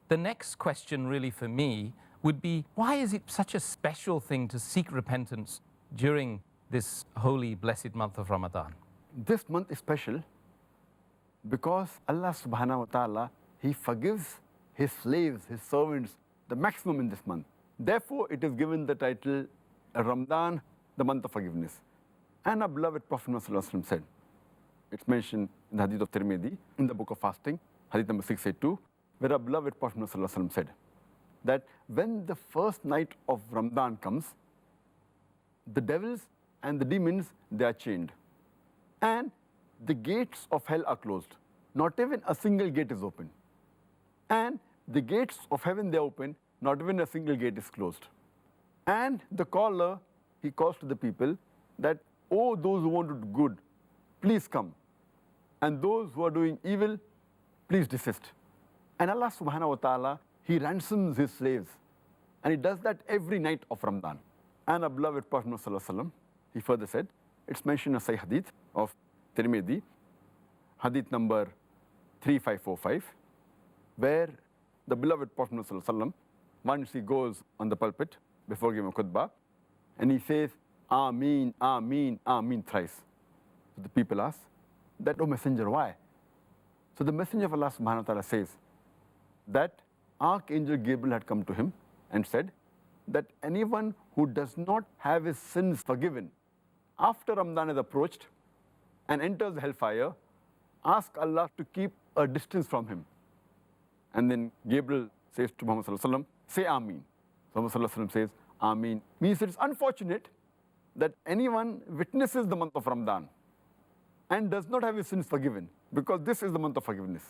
The next question really for me would be, why is it such a special thing to seek repentance during this holy, blessed month of Ramadan? This month is special because Allah subhanahu wa ta'ala, He forgives His slaves, His servants, the maximum in this month. Therefore, it is given the title Ramadan, the month of forgiveness. And our beloved Prophet Muhammad said, it's mentioned in the Hadith of Tirmidhi, in the book of fasting, Hadith number 682, where our beloved Prophet Muhammad said that when the first night of Ramadan comes, the devils and the demons, they are chained. And the gates of hell are closed. Not even a single gate is open. And the gates of heaven, they are open. Not even a single gate is closed. And the caller, he calls to the people that, oh, those who want to do good, please come. And those who are doing evil, please desist. And Allah subhanahu wa ta'ala, He ransoms His slaves. And He does that every night of Ramadan. And our beloved Prophet Muhammad, he further said, it's mentioned in Sahih Hadith of Tirmidhi, Hadith number 3545, where the beloved Prophet Muhammad, once he goes on the pulpit before giving a khutbah, and he says, Ameen, Ameen, Ameen thrice. So the people ask, that, O Messenger, why? So the Messenger of Allah subhanahu wa ta'ala says that Archangel Gabriel had come to him and said that anyone who does not have his sins forgiven after Ramadan is approached and enters the hellfire, ask Allah to keep a distance from him. And then Gabriel says to Muhammad, say Ameen. So Muhammad says, Ameen. Means it's unfortunate that anyone witnesses the month of Ramadan and does not have his sins forgiven, because this is the month of forgiveness.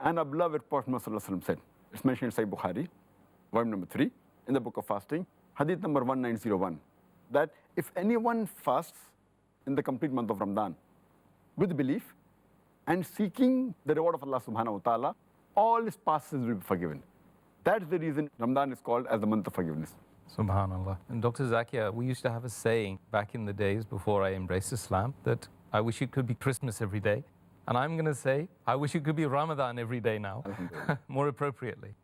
And our beloved Prophet Muhammad said, it's mentioned in Sahih Bukhari, volume number 3, in the book of fasting, Hadith number 1901, that if anyone fasts in the complete month of Ramadan with belief and seeking the reward of Allah subhanahu wa ta'ala, all his past sins will be forgiven. That's the reason Ramadan is called as the month of forgiveness. Subhanallah. And Dr. Zakir, we used to have a saying back in the days before I embraced Islam that I wish it could be Christmas every day. And I'm going to say, I wish it could be Ramadan every day now, more appropriately.